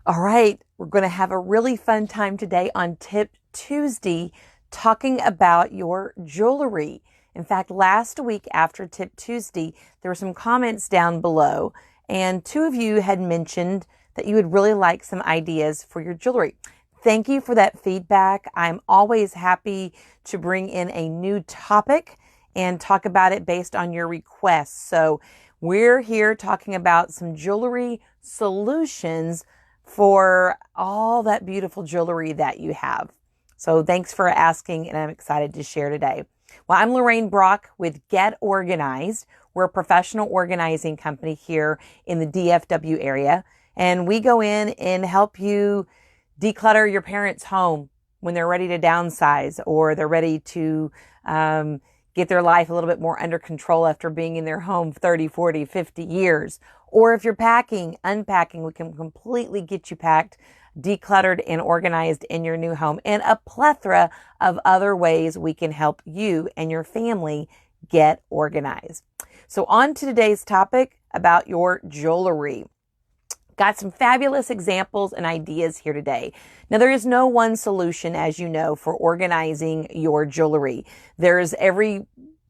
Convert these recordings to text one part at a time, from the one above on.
All right, we're going to have a really fun time today on Tip Tuesday talking about your jewelry. In fact, last week after Tip Tuesday, there were some comments down below, and two of you had mentioned that you would really like some ideas for your jewelry. Thank you for that feedback. I'm always happy to bring in a new topic and talk about it based on your requests. So we're here talking about some jewelry solutions for all that beautiful jewelry that you have. So thanks for asking, and I'm excited to share today. Well, I'm Lorraine Brock with Get Organized. We're a professional organizing company here in the DFW area, and we go in and help you declutter your parents' home when they're ready to downsize or they're ready to get their life a little bit more under control after being in their home 30, 40, 50 years. Or if you're packing, unpacking, we can completely get you packed, decluttered, and organized in your new home, and a plethora of other ways we can help you and your family get organized. So on to today's topic about your jewelry. Got some fabulous examples and ideas here today. Now, there is no one solution, as you know, for organizing your jewelry. There's every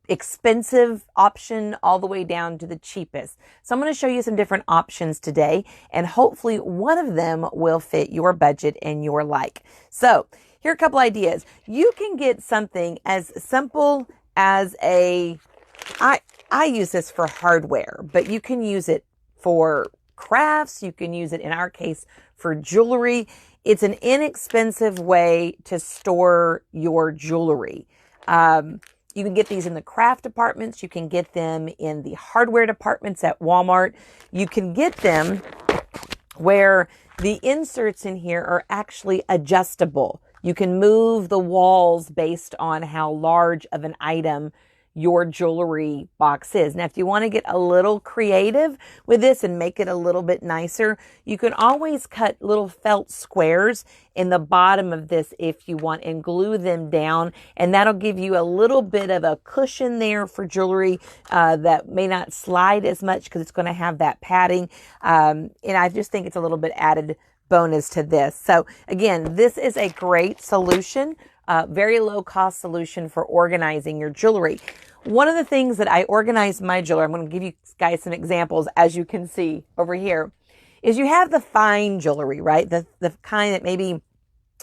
expensive option all the way down to the cheapest. So I'm going to show you some different options today, and hopefully one of them will fit your budget and your like. So here are a couple ideas. You can get something as simple as I use this for hardware, but you can use it for crafts. You can use it, in our case, for jewelry. It's an inexpensive way to store your jewelry. You can get these in the craft departments. You can get them in the hardware departments at Walmart. You can get them where the inserts in here are actually adjustable. You can move the walls based on how large of an item your jewelry box is. Now, if you want to get a little creative with this and make it a little bit nicer, you can always cut little felt squares in the bottom of this if you want and glue them down. And that'll give you a little bit of a cushion there for jewelry that may not slide as much because it's going to have that padding. And I just think it's a little bit added bonus to this. So again, this is a great solution. Very low cost solution for organizing your jewelry. One of the things that I organize my jewelry, I'm going to give you guys some examples, as you can see over here, is you have the fine jewelry, right? The kind that maybe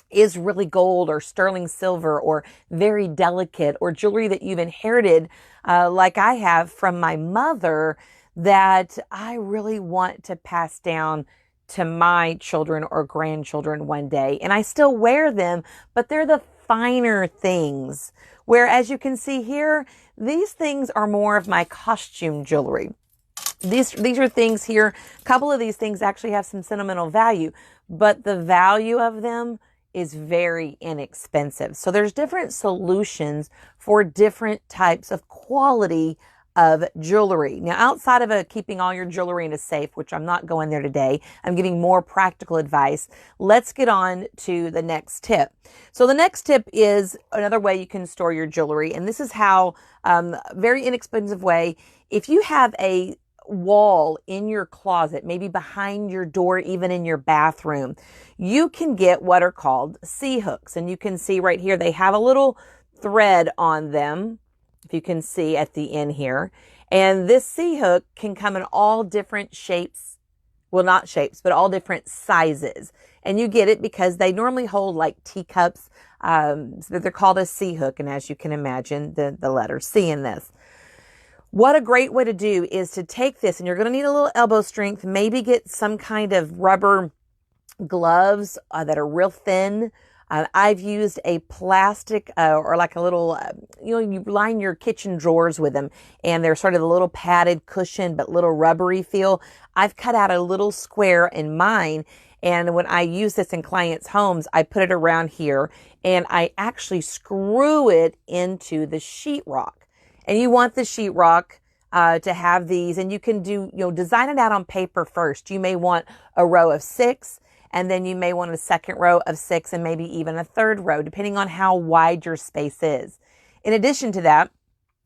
is really gold or sterling silver or very delicate, or jewelry that you've inherited, like I have from my mother, that I really want to pass down to my children or grandchildren one day. And I still wear them, but they're the finer things. Where, as you can see here, these things are more of my costume jewelry. These are things here. A couple of these things actually have some sentimental value, but the value of them is very inexpensive. So there's different solutions for different types of quality of jewelry. Now, outside of keeping all your jewelry in a safe, which I'm not going there today, I'm giving more practical advice. Let's get on to the next tip. So the next tip is another way you can store your jewelry. And this is how, very inexpensive way. If you have a wall in your closet, maybe behind your door, even in your bathroom, you can get what are called C-hooks. And you can see right here, they have a little thread on them, if you can see at the end here. And this C-hook can come in all different shapes. Well, not shapes, but all different sizes. And you get it because they normally hold like teacups. So they're called a C-hook. And as you can imagine, the letter C in this. What a great way to do is to take this, and you're going to need a little elbow strength, maybe get some kind of rubber gloves that are real thin. I've used a plastic or like a little, you line your kitchen drawers with them, and they're sort of a little padded cushion, but little rubbery feel. I've cut out a little square in mine, and when I use this in clients' homes, I put it around here, and I actually screw it into the sheetrock. And you want the sheetrock to have these, and you can design it out on paper first. You may want a row of 6. And then you may want a second row of 6 and maybe even a third row, depending on how wide your space is. In addition to that,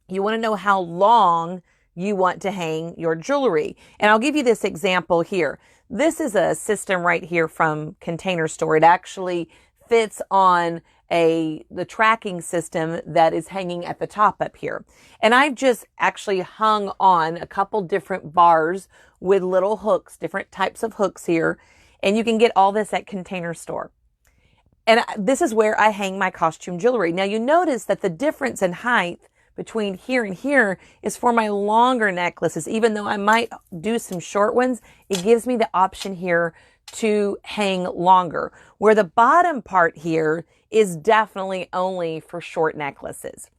you want to know how long you want to hang your jewelry. And I'll give you this example here. This is a system right here from Container Store. It actually fits on the tracking system that is hanging at the top up here. And I've just actually hung on a couple different bars with little hooks, different types of hooks here. And you can get all this at Container Store. And this is where I hang my costume jewelry. Now you notice that the difference in height between here and here is for my longer necklaces. Even though I might do some short ones, it gives me the option here to hang longer. Where the bottom part here is definitely only for short necklaces.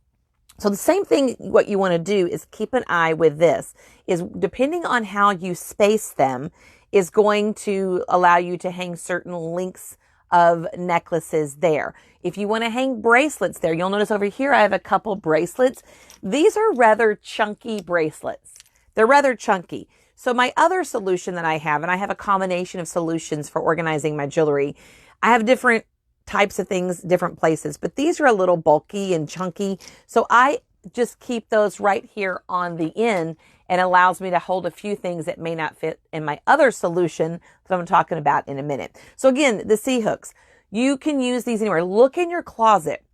So the same thing, what you want to do is keep an eye with this, is depending on how you space them, is going to allow you to hang certain lengths of necklaces there. If you want to hang bracelets there, you'll notice over here I have a couple bracelets. These are rather chunky bracelets. They're rather chunky. So my other solution that I have, and I have a combination of solutions for organizing my jewelry. I have different types of things, different places, but these are a little bulky and chunky. So I just keep those right here on the end, and allows me to hold a few things that may not fit in my other solution that I'm talking about in a minute. So again, the C-hooks, you can use these anywhere. Look in your closet.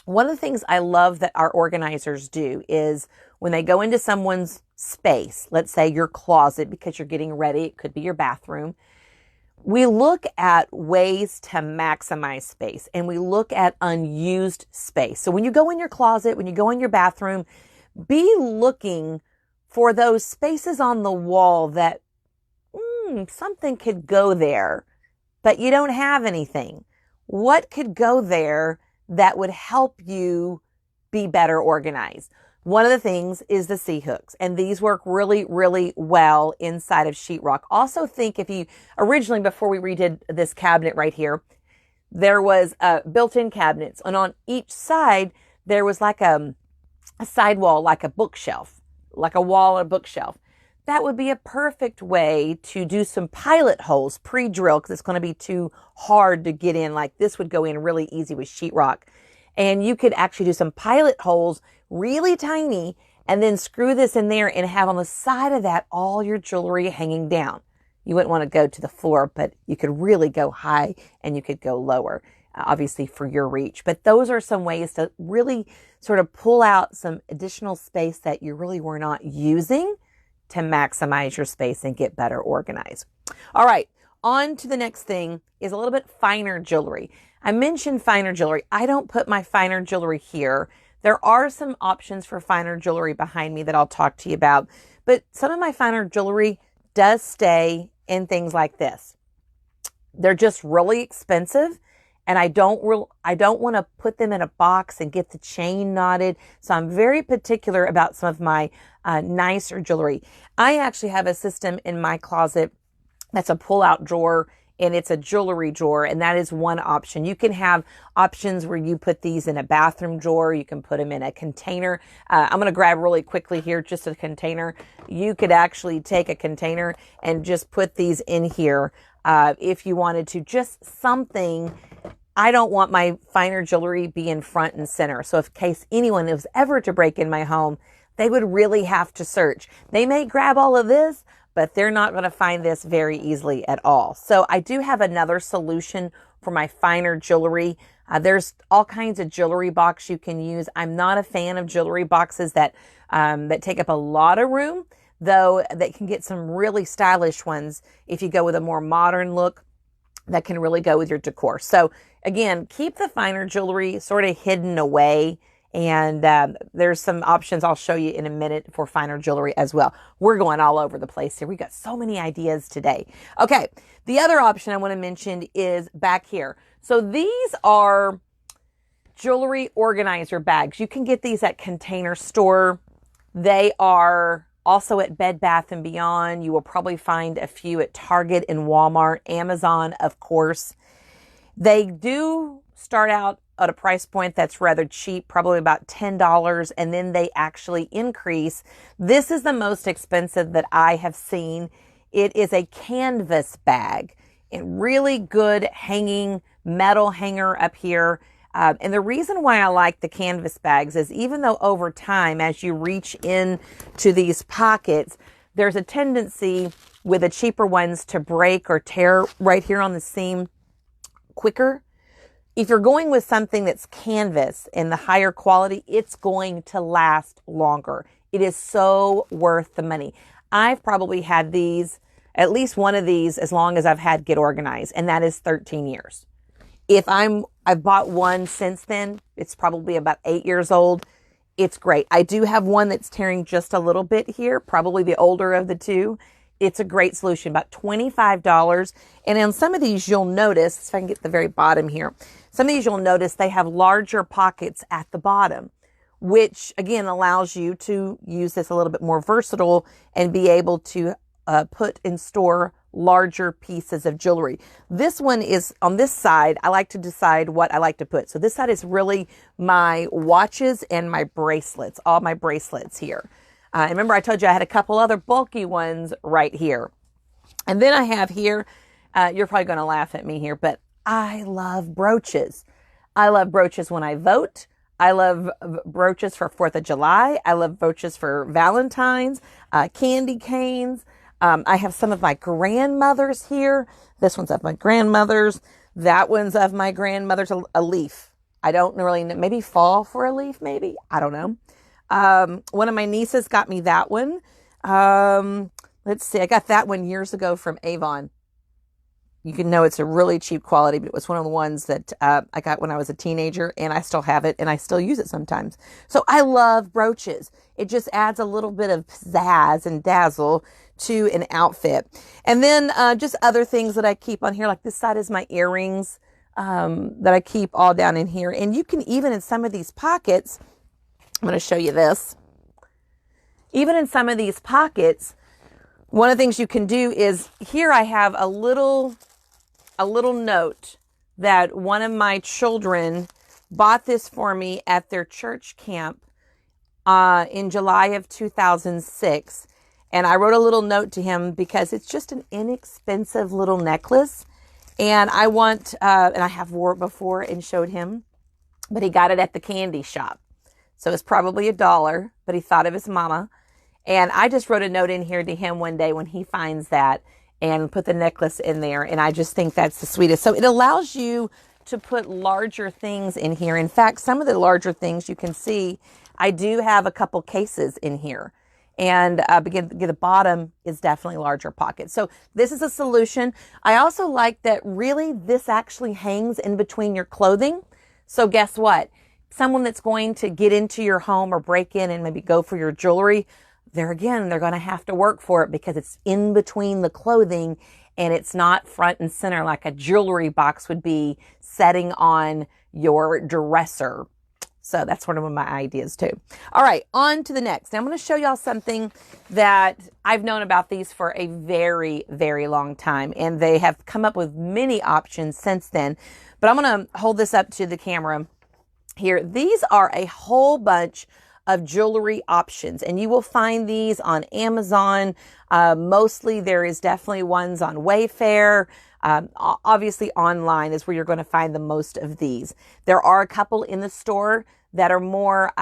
One of the things I love that our organizers do is when they go into someone's space, let's say your closet, because you're getting ready, it could be your bathroom. We look at ways to maximize space, and we look at unused space. So when you go in your closet, when you go in your bathroom, be looking for those spaces on the wall that something could go there, but you don't have anything. What could go there that would help you be better organized? One of the things is the C-hooks, and these work really, really well inside of sheetrock. Also think if you, originally before we redid this cabinet right here, there was built-in cabinets, and on each side there was like a sidewall, like a bookshelf, like a wall or a bookshelf. That would be a perfect way to do some pilot holes pre-drill, because it's going to be too hard to get in. Like this would go in really easy with sheetrock. And you could actually do some pilot holes really tiny and then screw this in there and have on the side of that all your jewelry hanging down. You wouldn't want to go to the floor, but you could really go high and you could go lower, obviously for your reach. But those are some ways to really sort of pull out some additional space that you really were not using to maximize your space and get better organized. All right, on to the next thing is a little bit finer jewelry. I mentioned finer jewelry. I don't put my finer jewelry here. There are some options for finer jewelry behind me that I'll talk to you about, but some of my finer jewelry does stay in things like this. They're just really expensive, and I don't want to put them in a box and get the chain knotted. So I'm very particular about some of my nicer jewelry. I actually have a system in my closet that's a pull-out drawer, and it's a jewelry drawer, and that is one option. You can have options where you put these in a bathroom drawer. You can put them in a container. I'm going to grab really quickly here just a container. You could actually take a container and just put these in here if you wanted to. Just something. I don't want my finer jewelry being front and center. So if in case anyone was ever to break in my home, they would really have to search. They may grab all of this, but they're not going to find this very easily at all. So I do have another solution for my finer jewelry. There's all kinds of jewelry box you can use. I'm not a fan of jewelry boxes that take up a lot of room, though they can get some really stylish ones if you go with a more modern look that can really go with your decor. So again, keep the finer jewelry sort of hidden away. And there's some options I'll show you in a minute for finer jewelry as well. We're going all over the place here. We got so many ideas today. Okay, the other option I want to mention is back here. So these are jewelry organizer bags. You can get these at Container Store. They are also at Bed Bath & Beyond. You will probably find a few at Target and Walmart, Amazon, of course. They do start out at a price point that's rather cheap, probably about $10, and then they actually increase. This is the most expensive that I have seen. It is a canvas bag, and really good hanging metal hanger up here. And the reason why I like the canvas bags is even though over time, as you reach into these pockets, there's a tendency with the cheaper ones to break or tear right here on the seam quicker. If you're going with something that's canvas and the higher quality, it's going to last longer. It is so worth the money. I've probably had these, at least one of these, as long as I've had Get Organized, and that is 13 years. I've bought one since then. It's probably about 8 years old. It's great. I do have one that's tearing just a little bit here, probably the older of the two. It's a great solution, about $25. And on some of these, you'll notice, if I can get the very bottom here, some of these you'll notice they have larger pockets at the bottom, which again allows you to use this a little bit more versatile and be able to put and store larger pieces of jewelry. This one is on this side. I like to decide what I like to put. So this side is really my watches and my bracelets, all my bracelets here. Remember I told you I had a couple other bulky ones right here. And then I have here, you're probably going to laugh at me here, but I love brooches. I love brooches when I vote. I love brooches for 4th of July. I love brooches for Valentine's, candy canes. I have some of my grandmother's here. This one's of my grandmother's. That one's of my grandmother's, a leaf. I don't really know, maybe fall for a leaf, maybe. I don't know. One of my nieces got me that one. Let's see. I got that one years ago from Avon. You can know it's a really cheap quality, but it was one of the ones that I got when I was a teenager, and I still have it, and I still use it sometimes. So I love brooches. It just adds a little bit of pizzazz and dazzle to an outfit. And then just other things that I keep on here, like this side is my earrings that I keep all down in here. And you can even in some of these pockets, I'm going to show you this. Even in some of these pockets, one of the things you can do is here I have a little note that one of my children bought this for me at their church camp in July of 2006. And I wrote a little note to him because it's just an inexpensive little necklace. And I want, and I have wore it before and showed him, but he got it at the candy shop. So it's probably $1, but he thought of his mama. And I just wrote a note in here to him one day when he finds that and put the necklace in there. And I just think that's the sweetest. So it allows you to put larger things in here. In fact, some of the larger things you can see, I do have a couple cases in here. And again, the bottom is definitely larger pockets. So this is a solution. I also like that really this actually hangs in between your clothing. So guess what? Someone that's going to get into your home or break in and maybe go for your jewelry, they're going to have to work for it because it's in between the clothing and it's not front and center like a jewelry box would be setting on your dresser. So that's one of my ideas too. All right, on to the next. Now I'm going to show y'all something that I've known about these for a very, very long time. And they have come up with many options since then. But I'm going to hold this up to the camera here. These are a whole bunch of jewelry options. And you will find these on Amazon. Mostly there is definitely ones on Wayfair. Obviously online is where you're going to find the most of these. There are a couple in the store that are more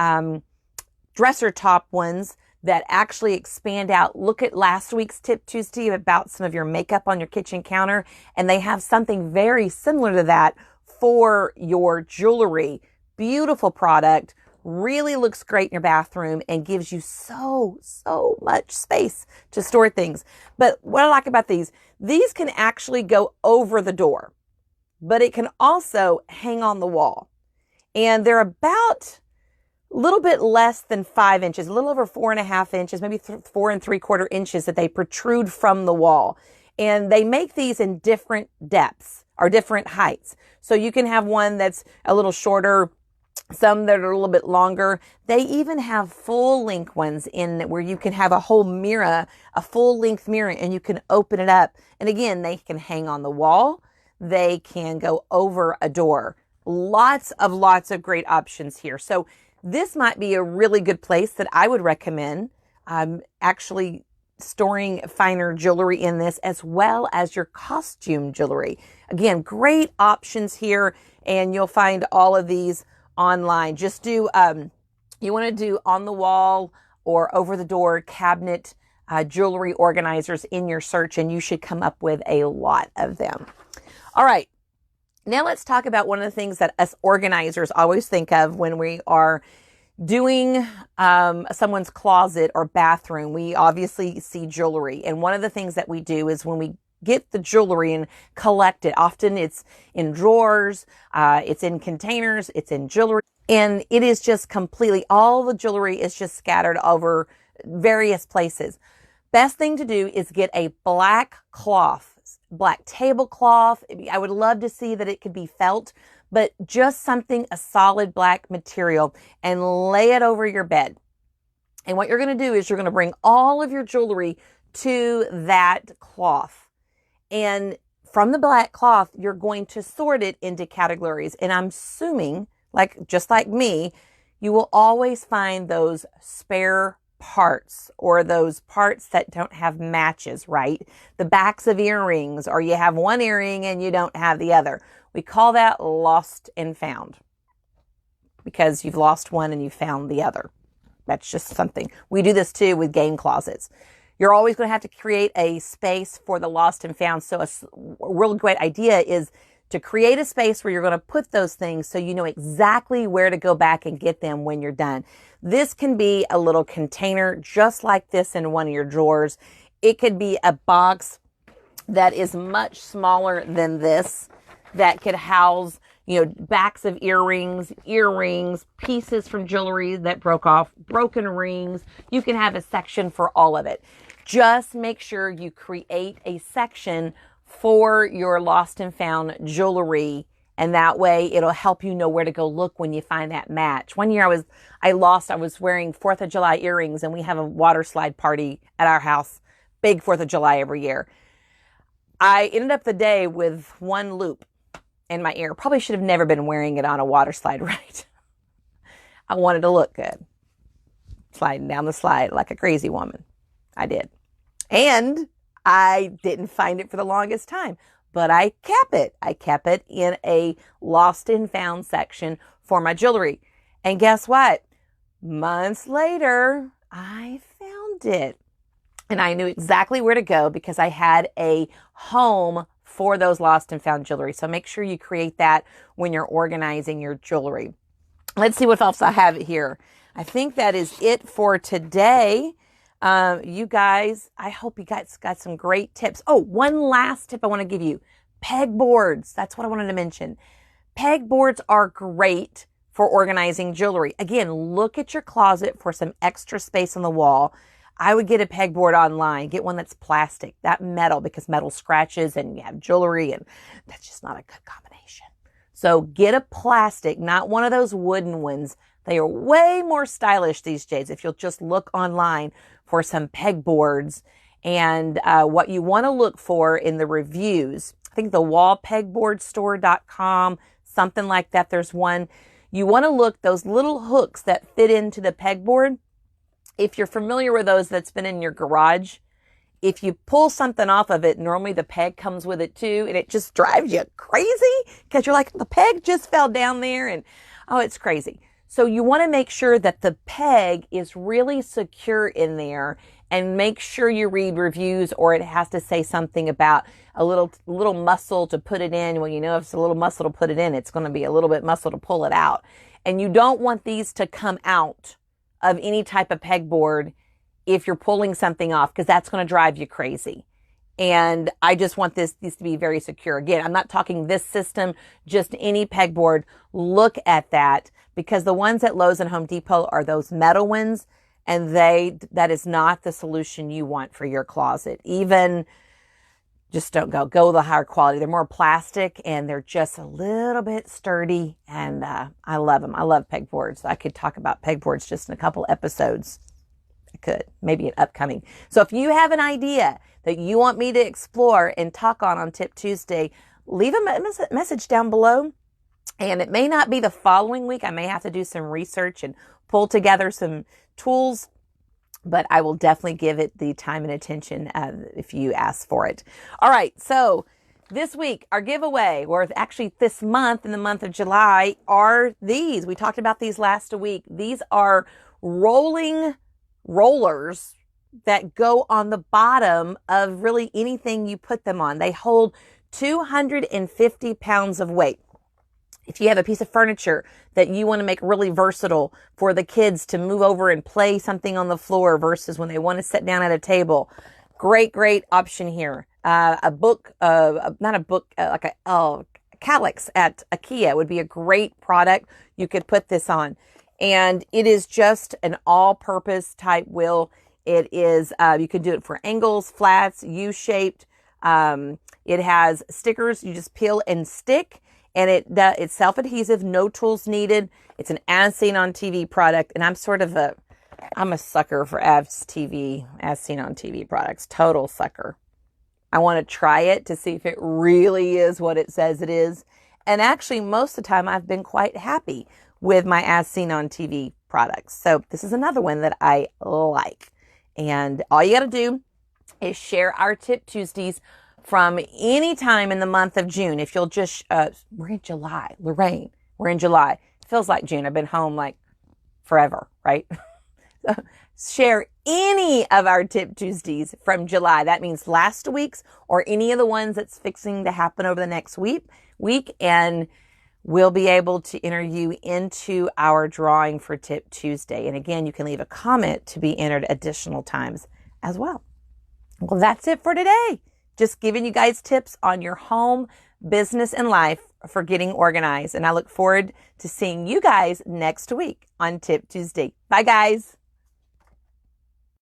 dresser top ones that actually expand out. Look at last week's Tip Tuesday about some of your makeup on your kitchen counter, and they have something very similar to that for your jewelry. Beautiful product, really looks great in your bathroom and gives you so much space to store things. But what I like about these can actually go over the door, but it can also hang on the wall. And they're about a little bit less than 5 inches, a little over 4.5 inches, maybe 4 3/4 inches that they protrude from the wall. And they make these in different depths or different heights. So you can have one that's a little shorter, some that are a little bit longer. They even have full length ones in where you can have a whole mirror, a full length mirror, and you can open it up. And again, they can hang on the wall. They can go over a door. Lots of great options here. So this might be a really good place that I would recommend actually storing finer jewelry in this, as well as your costume jewelry. Again, great options here, and you'll find all of these online. Just do, you want to do on the wall or over the door cabinet jewelry organizers in your search, and you should come up with a lot of them. All right. Now let's talk about one of the things that us organizers always think of when we are doing someone's closet or bathroom. We obviously see jewelry. And one of the things that we do is when we get the jewelry and collect it, often it's in drawers, it's in containers, it's in jewelry. And it is just completely, all the jewelry is just scattered over various places. Best thing to do is get a black cloth, black tablecloth. I would love to see that it could be felt, but just something, a solid black material, and lay it over your bed. And what you're going to do is you're going to bring all of your jewelry to that cloth. And from the black cloth, you're going to sort it into categories. And I'm assuming, just like me, you will always find those spare parts or those parts that don't have matches, right? The backs of earrings, or you have one earring and you don't have the other. We call that lost and found, because you've lost one and you found the other. That's just something. We do this too with game closets. You're always going to have to create a space for the lost and found. So a real great idea is to create a space where you're going to put those things so you know exactly where to go back and get them when you're done. This can be a little container just like this in one of your drawers. It could be a box that is much smaller than this that could house, backs of earrings, pieces from jewelry that broke off, broken rings. You can have a section for all of it. Just make sure you create a section for your lost and found jewelry, and that way it'll help you know where to go look when you find that match. One year I was wearing 4th of July earrings, and we have a water slide party at our house, big 4th of July every year. I ended up the day with one loop in my ear. Probably should have never been wearing it on a water slide, right? I wanted to look good. Sliding down the slide like a crazy woman. I did. And I didn't find it for the longest time, but I kept it. I kept it in a lost and found section for my jewelry. And guess what? Months later, I found it. And I knew exactly where to go because I had a home for those lost and found jewelry. So make sure you create that when you're organizing your jewelry. Let's see what else I have here. I think that is it for today. You guys, I hope you guys got some great tips. Oh, one last tip I want to give you. Pegboards. That's what I wanted to mention. Pegboards are great for organizing jewelry. Again, look at your closet for some extra space on the wall. I would get a pegboard online. Get one that's plastic, that metal, because metal scratches and you have jewelry, and that's just not a good combination. So get a plastic, not one of those wooden ones. They are way more stylish these days if you'll just look online for some pegboards. And what you want to look for in the reviews, I think the wallpegboardstore.com, something like that, there's one. You want to look those little hooks that fit into the pegboard. If you're familiar with those that's been in your garage, if you pull something off of it, normally the peg comes with it too, and it just drives you crazy because you're like, the peg just fell down there, and oh, it's crazy. So you want to make sure that the peg is really secure in there, and make sure you read reviews, or it has to say something about a little muscle to put it in. Well, if it's a little muscle to put it in, it's going to be a little bit muscle to pull it out. And you don't want these to come out of any type of pegboard if you're pulling something off, because that's going to drive you crazy. And I just want these to be very secure. Again, I'm not talking this system, just any pegboard. Look at that, because the ones at Lowe's and Home Depot are those metal ones, and that is not the solution you want for your closet. Even just don't go with the higher quality. They're more plastic, and they're just a little bit sturdy, and I love them. I love pegboards. I could talk about pegboards just in a couple episodes. I could, maybe an upcoming. So if you have an idea that you want me to explore and talk on Tip Tuesday, leave a message down below. And it may not be the following week. I may have to do some research and pull together some tools, but I will definitely give it the time and attention if you ask for it. All right. So this week, our giveaway, or actually this month, in the month of July, are these. We talked about these last week. These are rollers, that go on the bottom of really anything you put them on. They hold 250 pounds of weight. If you have a piece of furniture that you want to make really versatile for the kids to move over and play something on the floor versus when they want to sit down at a table, great option here. A book, not a book, like a calyx at IKEA would be a great product. You could put this on. And it is just an all-purpose type wheel. It is, you can do it for angles, flats, U-shaped. It has stickers you just peel and stick. And it's self-adhesive, no tools needed. It's an as seen on TV product. And I'm a sucker for as seen on TV products. Total sucker. I want to try it to see if it really is what it says it is. And actually, most of the time, I've been quite happy with my as seen on TV products. So this is another one that I like. And all you got to do is share our Tip Tuesdays from any time in the month of June. If you'll just, we're in July, Lorraine, we're in July. It feels like June. I've been home like forever, right? So share any of our Tip Tuesdays from July. That means last week's or any of the ones that's fixing to happen over the next week, and we'll be able to enter you into our drawing for Tip Tuesday. And again, you can leave a comment to be entered additional times as well. Well, that's it for today. Just giving you guys tips on your home, business, and life for getting organized. And I look forward to seeing you guys next week on Tip Tuesday. Bye, guys.